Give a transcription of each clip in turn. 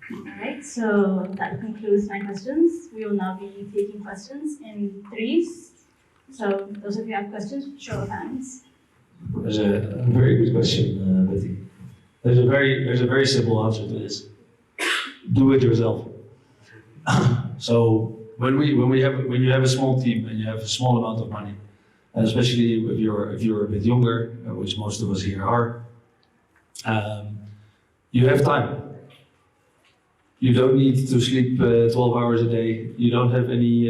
Alright, so that concludes my questions. We will now be taking questions in threes. So those of you who have questions, show of hands. There's a very good question, Betty. There's a very simple answer to this. Do it yourself. So when you have a small team and you have a small amount of money, and especially if you're a bit younger, which most of us here are, you have time. You don't need to sleep 12 hours a day. You don't have any.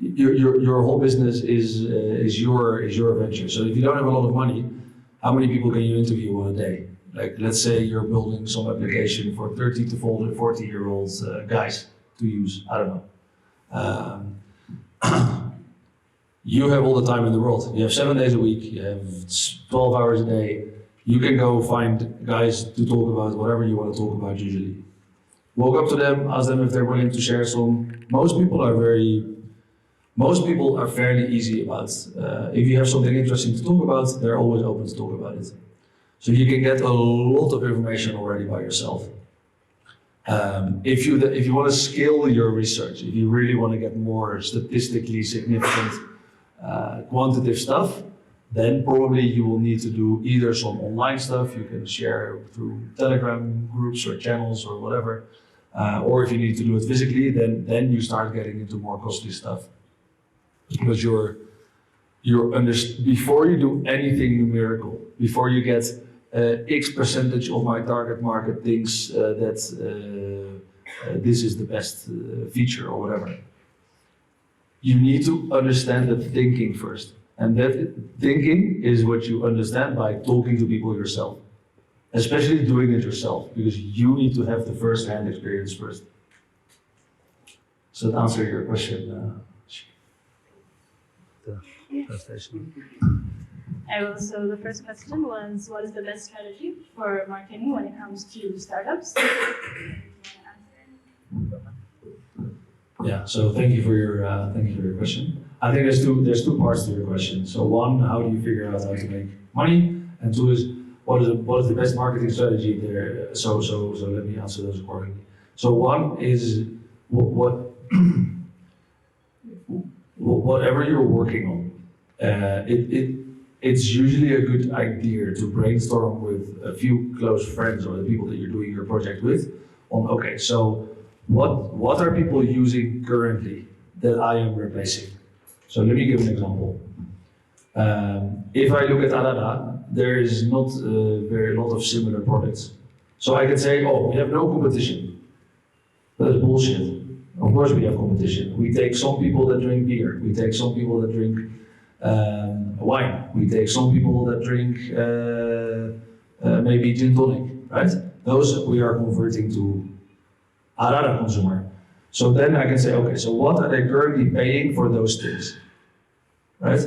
Your whole business is your venture. So if you don't have a lot of money, how many people can you interview on a day? Like, let's say you're building some application for 30 to 40-year-old guys to use. I don't know. You have all the time in the world. You have 7 days a week. You have 12 hours a day. You can go find guys to talk about whatever you want to talk about usually. Walk up to them, ask them if they're willing to share some. Most people are fairly easy about, if you have something interesting to talk about, they're always open to talk about it. So you can get a lot of information already by yourself. If you want to scale your research, if you really want to get more statistically significant quantitative stuff, then probably you will need to do either some online stuff you can share through Telegram groups or channels or whatever, or if you need to do it physically, then you start getting into more costly stuff. Because before you do anything numerical, before you get X percentage of my target market thinks that this is the best feature or whatever, you need to understand the thinking first. And that thinking is what you understand by talking to people yourself, especially doing it yourself, because you need to have the first-hand experience first. So to answer your question, So the first question was, what is the best strategy for marketing when it comes to startups? Yeah. So thank you for your question. I think there's two parts to your question. So one, how do you figure out how to make money? And two is, what is the best marketing strategy there? So let me answer those accordingly. So one is whatever you're working on, it's usually a good idea to brainstorm with a few close friends or the people that you're doing your project with on, okay, so what are people using currently that I am replacing? So let me give an example. If I look at Arada, there is not a very lot of similar products. So I can say, oh, we have no competition. That's bullshit. Of course we have competition. We take some people that drink beer. We take some people that drink wine. We take some people that drink maybe gin tonic, right? Those we are converting to Arada consumer. So then I can say, okay, so what are they currently paying for those things, right?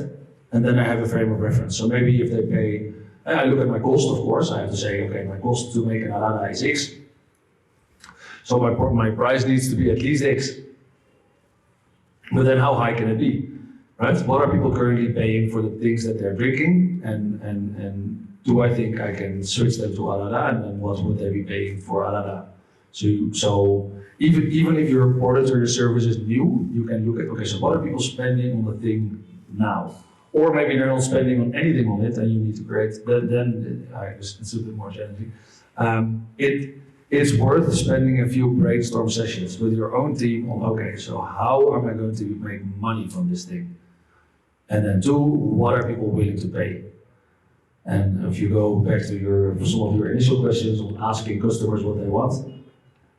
And then I have a frame of reference. So maybe if they pay, I look at my cost, of course, I have to say, okay, my cost to make an Arada is X. So my price needs to be at least X. But then how high can it be, right? What are people currently paying for the things that they're drinking? And do I think I can switch them to Arada? And then what would they be paying for Arada? So even if your product or your service is new, you can look at, okay, so what are people spending on the thing now? Or maybe they're not spending on anything on it and you need to create, then it's a bit more challenging. It's worth spending a few brainstorm sessions with your own team on, okay, so how am I going to make money from this thing? And then two, what are people willing to pay? And if you go back to some of your initial questions on asking customers what they want,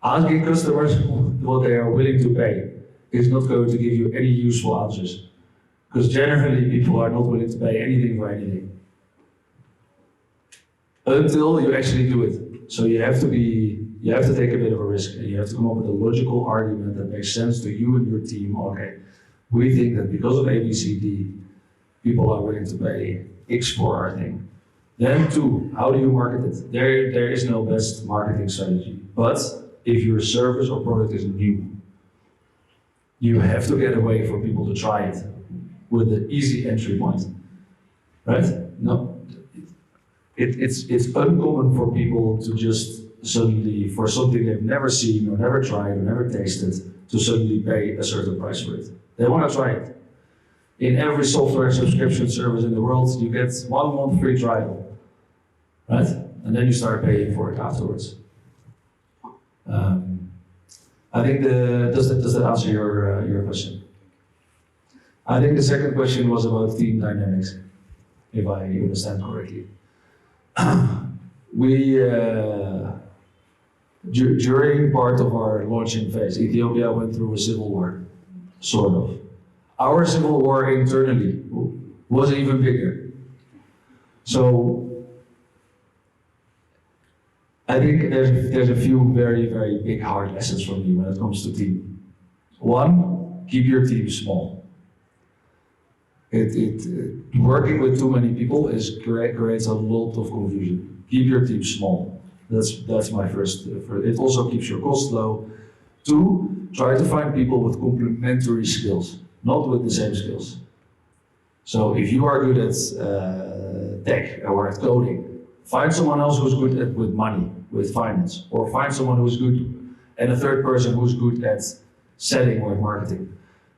asking customers what they are willing to pay is not going to give you any useful answers. Because generally people are not willing to pay anything for anything. Until you actually do it. So you have to take a bit of a risk and you have to come up with a logical argument that makes sense to you and your team. Okay, we think that because of A, B, C, D, people are willing to pay X for our thing. Then two, how do you market it? There is no best marketing strategy. But if your service or product is new, you have to get a way for people to try it with an easy entry point, right? No, it's uncommon for people to just suddenly, for something they've never seen or never tried or never tasted, to suddenly pay a certain price for it. They want to try it. In every software subscription service in the world, you get 1 month free trial, right? And then you start paying for it afterwards. I think does that answer your question? I think the second question was about team dynamics, if I understand correctly. We during part of our launching phase, Ethiopia went through a civil war, sort of. Our civil war internally was even bigger. So I think there's a few very, very big hard lessons from me when it comes to team. One, keep your team small. Working with too many people creates a lot of confusion. Keep your team small. That's my first. It also keeps your costs low. Two, try to find people with complementary skills, not with the same skills. So if you are good at tech or at coding, find someone else who's good with money, with finance, or find someone who's good, and a third person who's good at selling or marketing.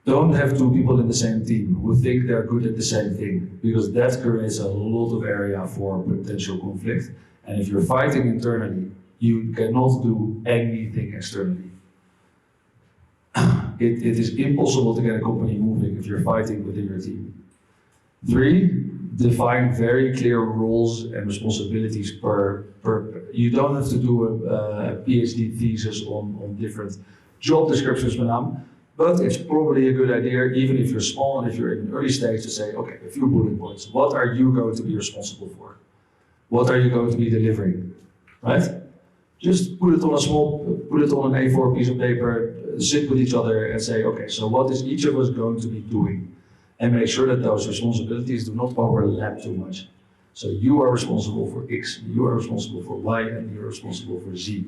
Don't have two people in the same team who think they're good at the same thing, because that creates a lot of area for potential conflict. And if you're fighting internally, you cannot do anything externally. It is impossible to get a company moving if you're fighting within your team. Three, define very clear roles and responsibilities per. You don't have to do a PhD thesis on different job descriptions, but it's probably a good idea, even if you're small and if you're in an early stage, to say, okay, a few bullet points. What are you going to be responsible for? What are you going to be delivering, right? Just put it on an A4 piece of paper, sit with each other and say, okay, so what is each of us going to be doing? And make sure that those responsibilities do not overlap too much. So you are responsible for X, you are responsible for Y, and you're responsible for Z.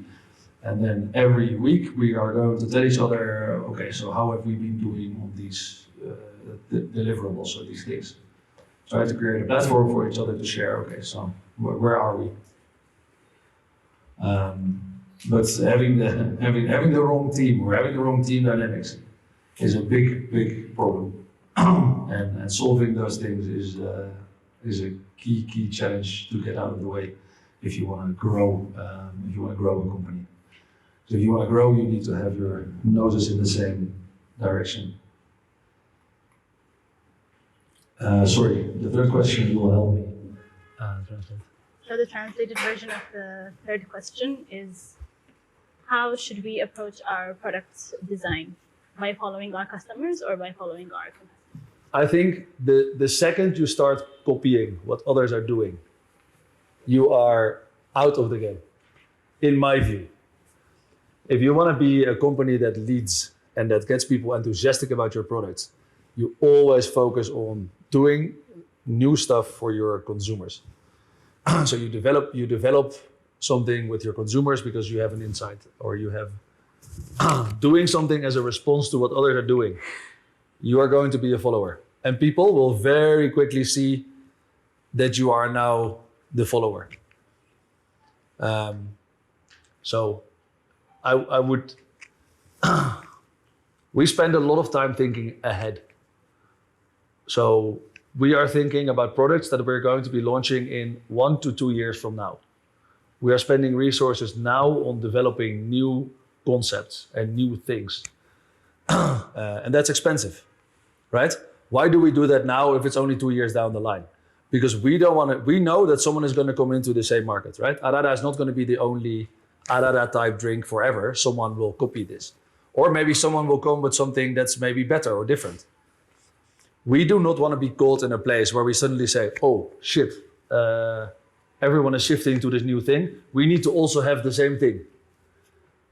And then every week we are going to tell each other, okay, so how have we been doing on these deliverables or these things? Try to create a platform for each other to share, okay, so where are we? But having the wrong team or having the wrong team dynamics is a big problem. And solving those things is a key challenge to get out of the way if you want to grow. If you want to grow a company. So if you want to grow, you need to have your noses in the same direction. Sorry, the third question will help me. So the translated version of the third question is, how should we approach our product design? By following our customers or by following our competitors? I think the second you start copying what others are doing, you are out of the game, in my view. If you want to be a company that leads and that gets people enthusiastic about your products, you always focus on doing new stuff for your consumers. So you develop something with your consumers because you have an insight, or you have doing something as a response to what others are doing. You are going to be a follower, and people will very quickly see that you are now the follower. So I would, we spend a lot of time thinking ahead. So we are thinking about products that we're going to be launching in 1 to 2 years from now. We are spending resources now on developing new concepts and new things. And that's expensive, right? Why do we do that now if it's only 2 years down the line? Because we know that someone is going to come into the same market, right? Arada is not going to be the only Arada type drink forever. Someone will copy this. Or maybe someone will come with something that's maybe better or different. We do not want to be caught in a place where we suddenly say, oh shit, everyone is shifting to this new thing. We need to also have the same thing.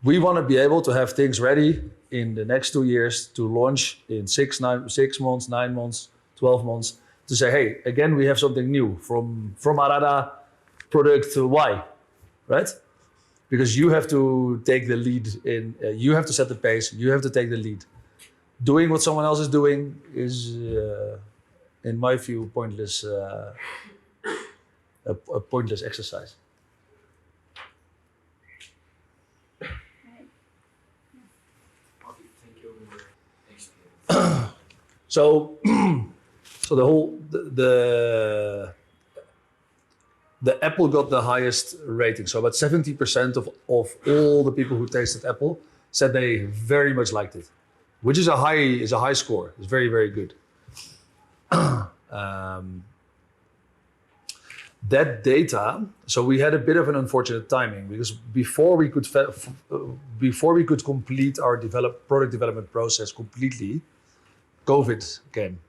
We want to be able to have things ready in the next 2 years to launch in 6 months, 9 months, 12 months, to say, hey, again, we have something new from Arada product to Y, right? Because you have to take the lead you have to set the pace, you have to take the lead. Doing what someone else is doing is, in my view, pointless, a pointless exercise. So, so the apple got the highest rating. So about 70% of all the people who tasted apple said they very much liked it, which is a high score. It's very, very good. That data, so we had a bit of an unfortunate timing because before we could complete our product development process completely, COVID came.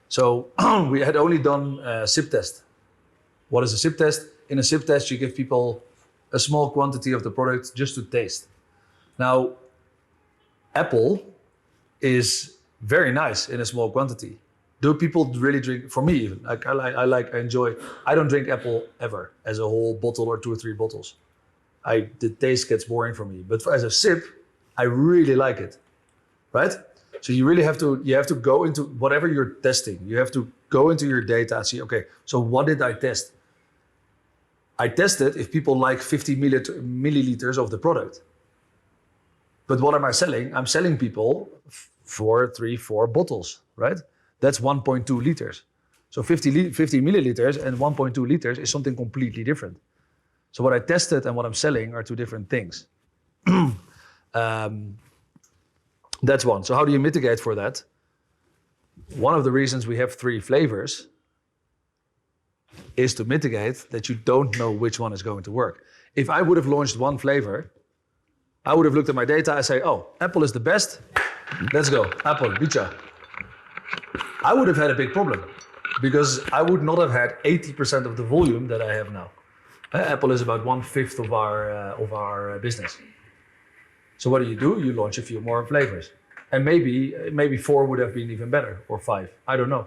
So we had only done a sip test. What is a sip test? In a sip test, you give people a small quantity of the product just to taste. Now, apple is very nice in a small quantity. Do people really drink? For me, even I enjoy. I don't drink apple ever as a whole bottle or 2 or 3 bottles. The taste gets boring for me. But as a sip, I really like it, right? So you really have to go into whatever you're testing. You have to go into your data and see, okay, so what did I test? I tested if people like 50 milliliters of the product. But what am I selling? I'm selling people 4 bottles, right? That's 1.2 liters. So 50 milliliters and 1.2 liters is something completely different. So what I tested and what I'm selling are 2 different things. That's one. So how do you mitigate for that? One of the reasons we have 3 flavors is to mitigate that you don't know which one is going to work. If I would have launched 1 flavor, I would have looked at my data and say, oh, apple is the best. Let's go, apple, bicha. I would have had a big problem because I would not have had 80% of the volume that I have now. Apple is about 1/5 of our business. So what do? You launch a few more flavors. And maybe 4 would have been even better, or 5, I don't know.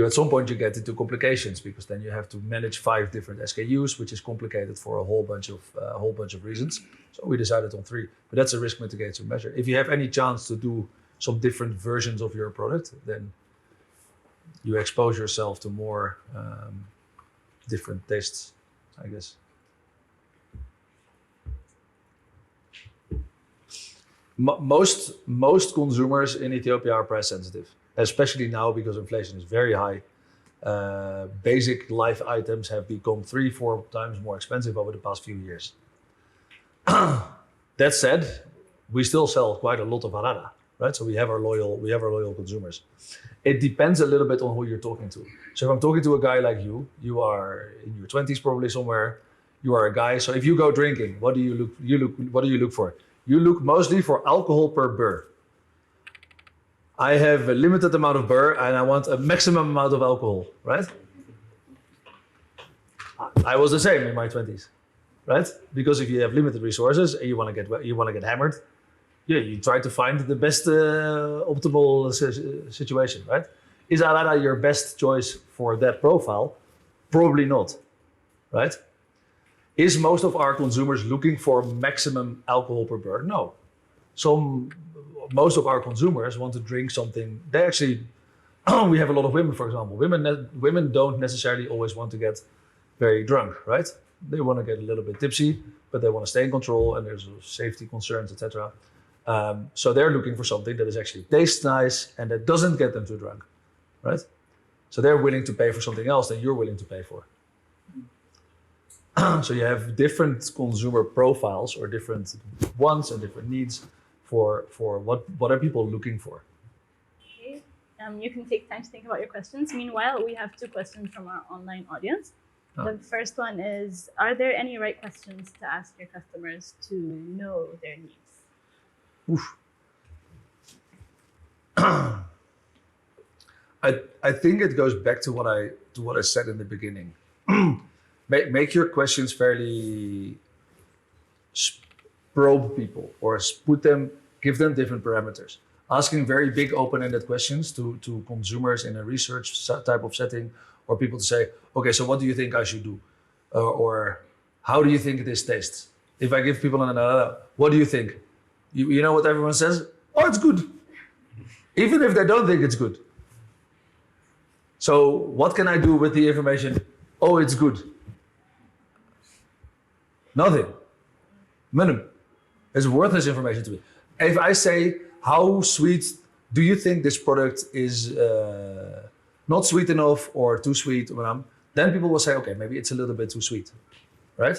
At some point you get into complications because then you have to manage 5 different SKUs, which is complicated for a whole bunch of reasons. So we decided on 3, but that's a risk mitigation measure. If you have any chance to do some different versions of your product, then you expose yourself to more different tastes, I guess. Most consumers in Ethiopia are price sensitive, especially now because inflation is very high. Basic life items have become 3-4 times more expensive over the past few years. That said, we still sell quite a lot of Arada, right? So we have our loyal consumers. It depends a little bit on who you're talking to. So if I'm talking to a guy like you, you are in your 20s probably somewhere. You are a guy. So if you go drinking, what do you look for? You look mostly for alcohol per burr. I have a limited amount of burr and I want a maximum amount of alcohol, right? I was the same in my 20s, right? Because if you have limited resources and you want to get hammered, yeah, you try to find the best optimal situation, right? Is Arada your best choice for that profile? Probably not, right? Is most of our consumers looking for maximum alcohol per burr? No. Most of our consumers want to drink something. They actually, we have a lot of women, for example. Women don't necessarily always want to get very drunk, right? They want to get a little bit tipsy, but they want to stay in control, and there's safety concerns, etc. So they're looking for something that is actually tastes nice and that doesn't get them too drunk, right? So they're willing to pay for something else than you're willing to pay for. So you have different consumer profiles or different wants and different needs for what are people looking for. Okay. You can take time to think about your questions. Meanwhile, we have 2 questions from our online audience. The first one is, are there any right questions to ask your customers to know their needs? Oof. I think it goes back to what I said in the beginning. Make your questions fairly probe people or give them different parameters. Asking very big open-ended questions to consumers in a research type of setting, or people to say, okay, so what do you think I should do? Or how do you think this tastes? If I give people an what do you think? You know what everyone says? Oh, it's good. Even if they don't think it's good. So what can I do with the information? Oh, it's good. Nothing. Minimum. It's worthless information to me. If I say, how sweet do you think this product is not sweet enough or too sweet? Then people will say, okay, maybe it's a little bit too sweet, right?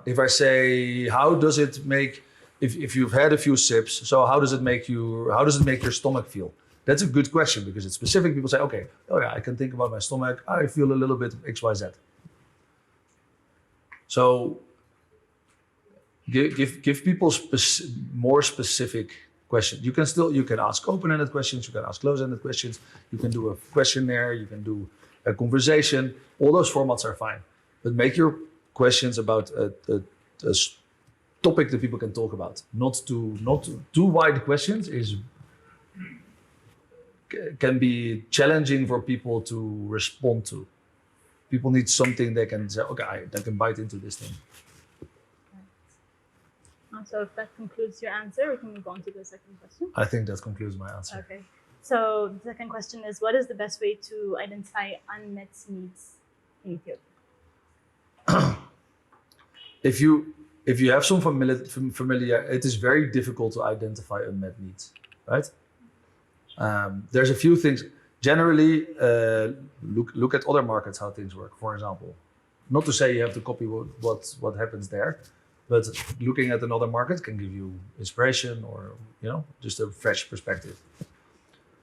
If I say, how does it make, if you've had a few sips, so how does it make your stomach feel? That's a good question because it's specific. People say, okay, oh yeah, I can think about my stomach. I feel a little bit X, Y, Z. So give people more specific questions. You can ask open-ended questions. You can ask closed-ended questions. You can do a questionnaire. You can do a conversation. All those formats are fine, but make your questions about a topic that people can talk about. Not too wide questions can be challenging for people to respond to. People need something they can say, okay, they can bite into this thing. So if that concludes your answer, we can move on to the second question. I think that concludes my answer. Okay. So the second question is, what is the best way to identify unmet needs in Ethiopia? If you have some familiar, it is very difficult to identify unmet needs, right? There's a few things. Generally, look at other markets, how things work. For example, not to say you have to copy what happens there, but looking at another market can give you inspiration or just a fresh perspective.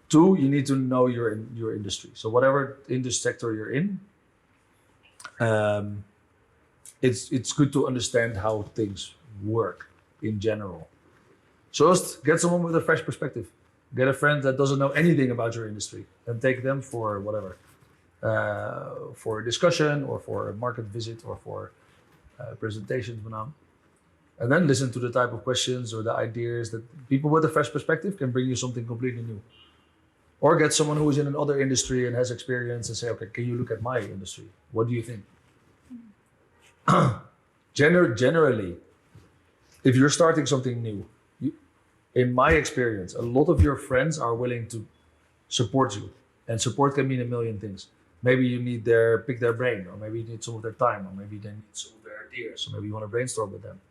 2, you need to know your industry. So whatever industry sector you're in, it's good to understand how things work in general. So just get someone with a fresh perspective. Get a friend that doesn't know anything about your industry and take them for whatever, for a discussion or for a market visit or for presentations. And then listen to the type of questions or the ideas that people with a fresh perspective can bring you something completely new. Or get someone who is in another industry and has experience and say, okay, can you look at my industry? What do you think? Generally, if you're starting something new, in my experience, a lot of your friends are willing to support you. And support can mean a million things. Maybe you need pick their brain, or maybe you need some of their time, or maybe they need some of their ideas, or maybe you want to brainstorm with them.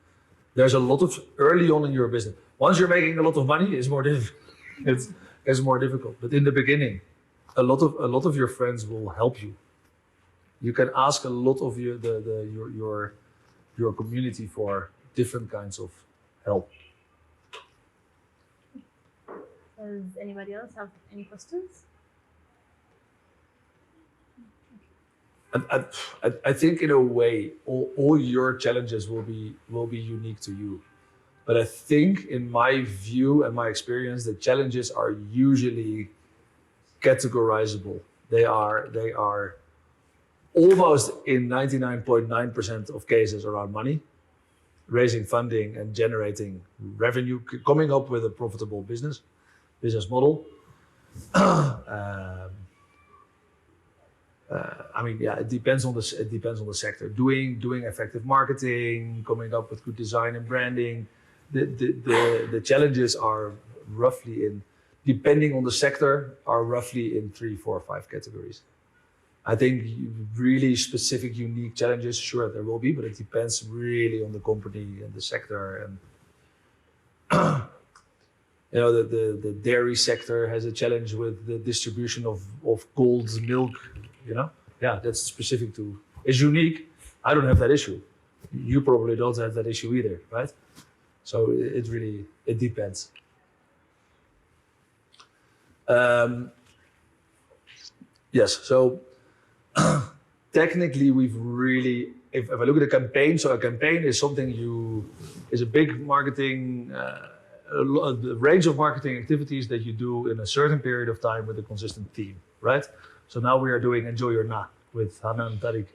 There's a lot of early on in your business. Once you're making a lot of money, it's more difficult. It's more difficult. But in the beginning, a lot of your friends will help you. You can ask a lot of your community for different kinds of help. Does anybody else have any questions? I think in a way, all your challenges will be unique to you. But I think in my view and my experience, the challenges are usually categorizable. They are almost in 99.9% of cases around money, raising funding and generating revenue, coming up with a profitable business model. It depends on the sector. Doing effective marketing, coming up with good design and branding. The challenges are roughly depending on the sector, are roughly in 3, 4, 5 categories. I think really specific, unique challenges, sure there will be, but it depends really on the company and the sector. And the dairy sector has a challenge with the distribution of cold milk. That's specific to. It's unique. I don't have that issue. You probably don't have that issue either, right? So it depends. Yes. So technically, we've really. If I look at a campaign, so a campaign is something is a big marketing. The range of marketing activities that you do in a certain period of time with a consistent theme, right? So now we are doing Enjoy Your Na with Hannah and Tariq.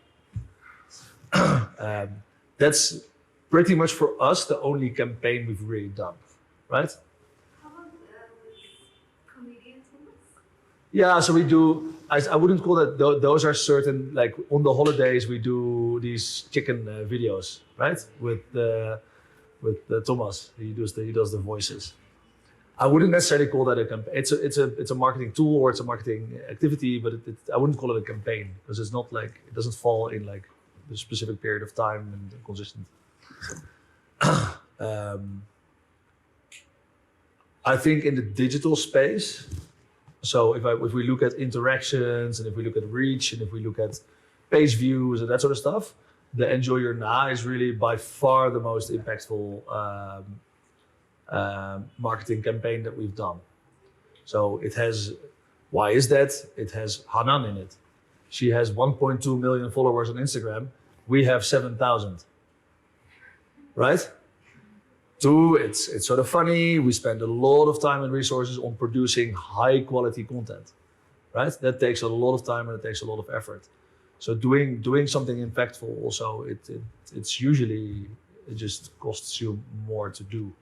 That's pretty much for us the only campaign we've really done, right? How about comedians? Yeah, so we do. I wouldn't call that. Those are certain. Like on the holidays, we do these chicken videos, right? With Thomas, he does the voices. I wouldn't necessarily call that a campaign. It's a marketing tool or it's a marketing activity, but I wouldn't call it a campaign because it's not like it doesn't fall in like a specific period of time and consistent. I think in the digital space, so if we look at interactions and if we look at reach and if we look at page views and that sort of stuff, the Enjoy Your Now is really by far the most impactful marketing campaign that we've done. So it has, why is that? It has Hanan in it. She has 1.2 million followers on Instagram. We have 7,000, right? Two, it's sort of funny. We spend a lot of time and resources on producing high quality content, right? That takes a lot of time and it takes a lot of effort. So doing something impactful also, it's usually, it just costs you more to do.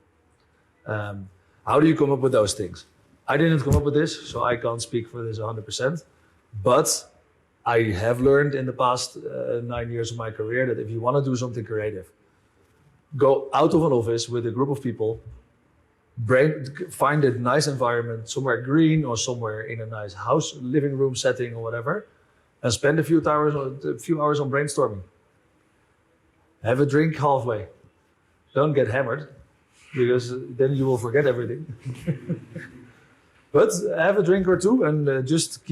How do you come up with those things? I didn't come up with this, so I can't speak for this 100%. But I have learned in the past 9 years of my career that if you want to do something creative, go out of an office with a group of people, find a nice environment, somewhere green or somewhere in a nice house, living room setting or whatever, and spend a few hours on brainstorming. Have a drink halfway. Don't get hammered, because then you will forget everything. But have a drink or two and just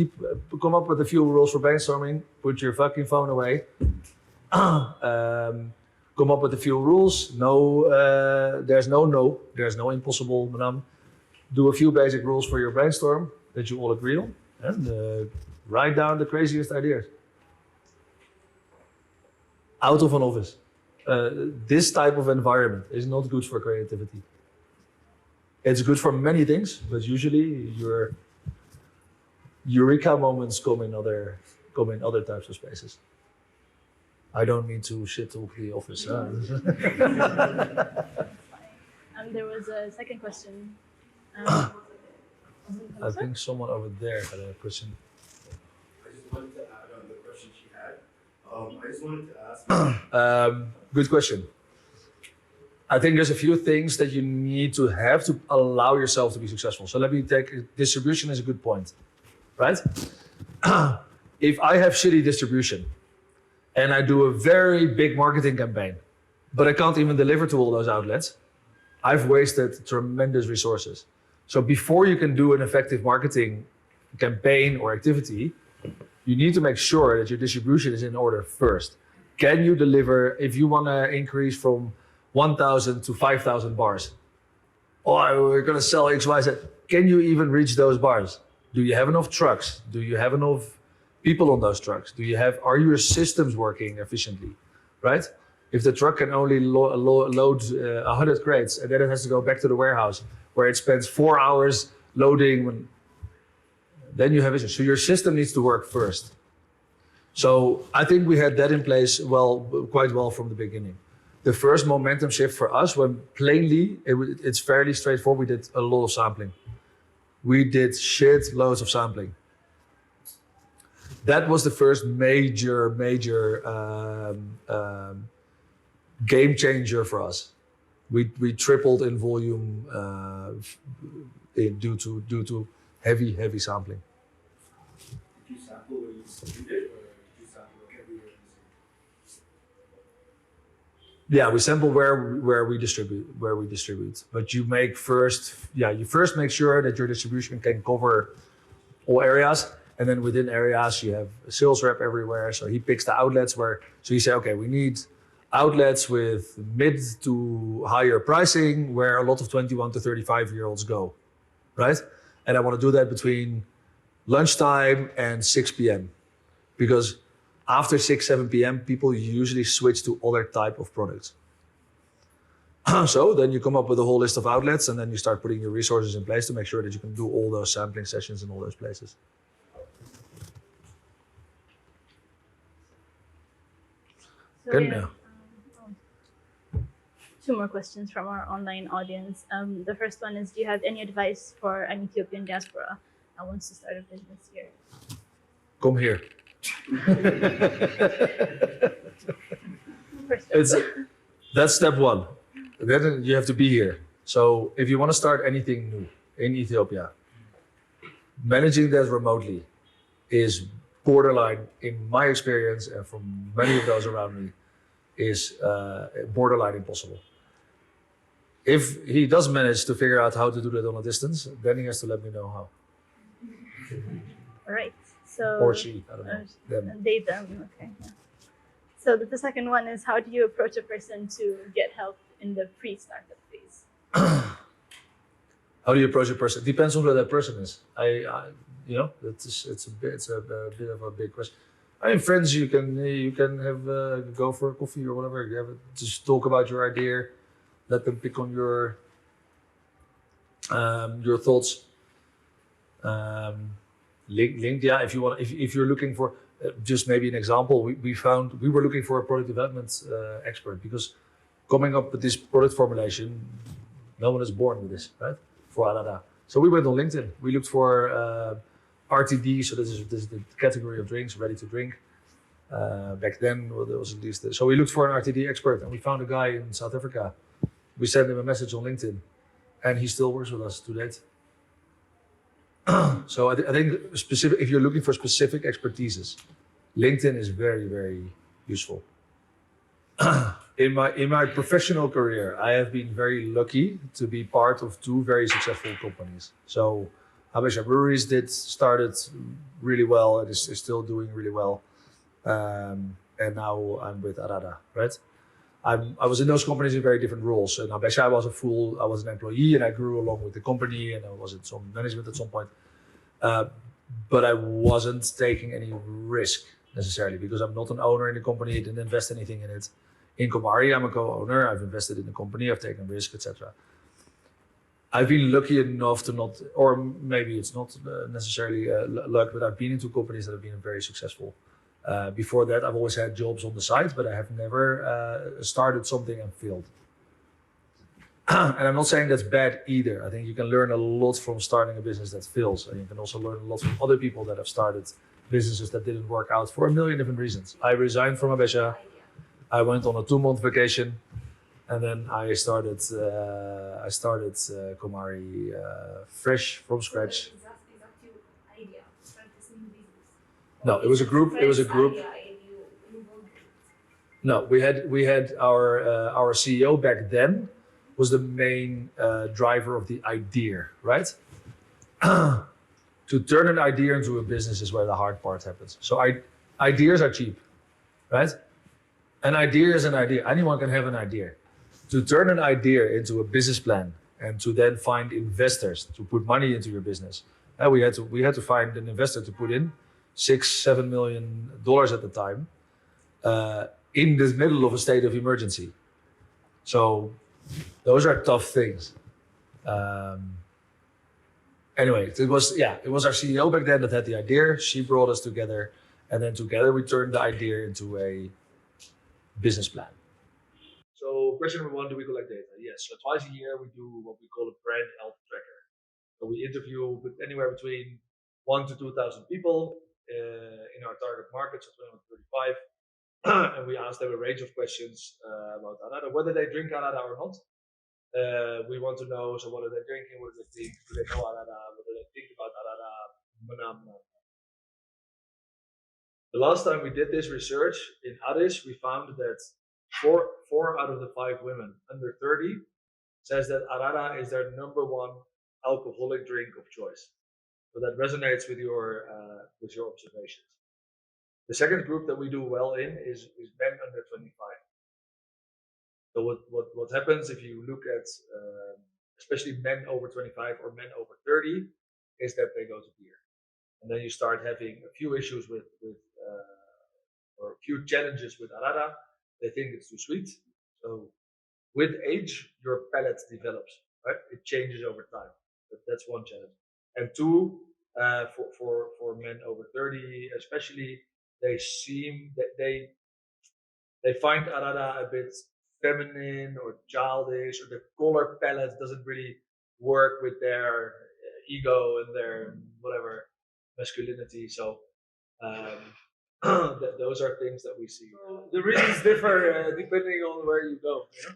come up with a few rules for brainstorming. Put your fucking phone away. Come up with a few rules. There's no impossible, madam. Do a few basic rules for your brainstorm that you all agree on, and write down the craziest ideas. Out of an office. This type of environment is not good for creativity. It's good for many things, but usually your eureka moments come in other types of spaces. I don't mean to shit talk the office. There was a second question. I think someone over there had a question. I just wanted to add on the question she had. I just wanted to ask. Good question. I think there's a few things that you need to have to allow yourself to be successful. So let me take distribution as a good point, right? If I have shitty distribution and I do a very big marketing campaign, but I can't even deliver to all those outlets, I've wasted tremendous resources. So before you can do an effective marketing campaign or activity, you need to make sure that your distribution is in order first. Can you deliver, if you want to increase from 1,000 to 5,000 bars? Oh, we're going to sell X, Y, Z. Can you even reach those bars? Do you have enough trucks? Do you have enough people on those trucks? Are your systems working efficiently, right? If the truck can only load 100 crates and then it has to go back to the warehouse where it spends 4 hours loading, then you have issues. So your system needs to work first. So I think we had that in place quite well from the beginning. The first momentum shift for us, when plainly, it's fairly straightforward, we did a lot of sampling. We did shit loads of sampling. That was the first major game changer for us. We tripled in volume due to heavy sampling. Did you sample where you distribute it, or did you sample like everywhere? Yeah, we sample where we distribute. But you first make sure that your distribution can cover all areas, and then within areas you have a sales rep everywhere. So he picks the outlets so you say, okay, we need outlets with mid to higher pricing where a lot of 21 to 35-year-olds go, right? And I want to do that between lunchtime and 6 p.m. because after 6, 7 p.m., people usually switch to other type of products. So then you come up with a whole list of outlets and then you start putting your resources in place to make sure that you can do all those sampling sessions in all those places. So Good we now. have, 2 more questions from our online audience. The first one is, do you have any advice for an Ethiopian diaspora that wants to start a business here? Come here. That's step one. Then you have to be here. So if you want to start anything new in Ethiopia, managing that remotely is borderline, in my experience and from many of those around me, is borderline impossible. If he does manage to figure out how to do that on a distance, then he has to let me know how. All right. So Or she, I don't know. Them. they them. Okay. Yeah. So the second one is, how do you approach a person to get help in the pre-startup phase? How do you approach a person? Depends on who that person is. It's a bit of a big question. I mean, friends, you can have go for a coffee or whatever. You have just talk about your idea. Let them pick on your thoughts. Linked, yeah. If you want, if you're looking for just maybe an example, we found we were looking for a product development expert, because coming up with this product formulation, no one is born with this, right? For Arada. So we went on LinkedIn. We looked for RTD, so this is the category of drinks, ready to drink. Back then, well, there was at least so we looked for an RTD expert, and we found a guy in South Africa. We sent him a message on LinkedIn, and he still works with us to date. So I think specific, if you're looking for specific expertises, LinkedIn is very, very useful. In my professional career, I have been very lucky to be part of two very successful companies. So Habesha Breweries started really well and is still doing really well. And now I'm with Arada, right? I was in those companies in very different roles. And Habesha, I was an employee, and I grew along with the company, and I was in some management at some point. But I wasn't taking any risk necessarily, because I'm not an owner in the company, I didn't invest anything in it. In Komari, I'm a co-owner, I've invested in the company, I've taken risk, etc. I've been lucky enough to not, or maybe it's not necessarily luck, but I've been into companies that have been very successful. Before that, I've always had jobs on the side, but I have never started something and failed. And I'm not saying that's bad either. I think you can learn a lot from starting a business that fails. And you can also learn a lot from other people that have started businesses that didn't work out for a million different reasons. I resigned from Habesha. I went on a 2-month vacation, and then I started Komari fresh from scratch. Is that your idea? Start this new business? No, it was a group. It was a group. No, we had our CEO back then was the main driver of the idea, right? To turn an idea into a business is where the hard part happens. So ideas are cheap, right? An idea is an idea. Anyone can have an idea. To turn an idea into a business plan and to then find investors to put money into your business, we had to find an investor to put in $6-7 million at the time in the middle of a state of emergency. So those are tough things. Anyway, it was our CEO back then that had the idea. She brought us together, and then together we turned the idea into a business plan. So question number 1, do we collect data? Yes. So twice a year we do what we call a brand health tracker. So we interview anywhere between 1,000 to 2,000 people in our target market, so 235, and we ask them a range of questions about Arada, whether they drink Arada or not. We want to know, so what are they drinking, what do they think, do they know Arada, what do they think about Arada, The last time we did this research in Addis, we found that 4 out of the 5 women under 30 says that Arada is their number 1 alcoholic drink of choice. So that resonates with your observations. The second group that we do well in is men under 25. So what happens if you look at especially men over 25 or men over 30 is that they go to beer, and then you start having a few issues or a few challenges with Arada. They think it's too sweet. So with age, your palate develops, right? It changes over time. That's one challenge. And 2, for men over 30, especially, they find Arada a bit feminine or childish, or the color palette doesn't really work with their ego and their whatever masculinity. So those are things that we see. The reasons differ depending on where you go. You know?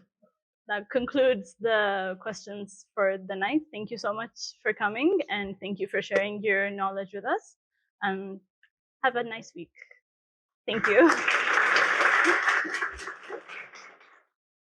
That concludes the questions for the night. Thank you so much for coming, and thank you for sharing your knowledge with us. Have a nice week. Thank you.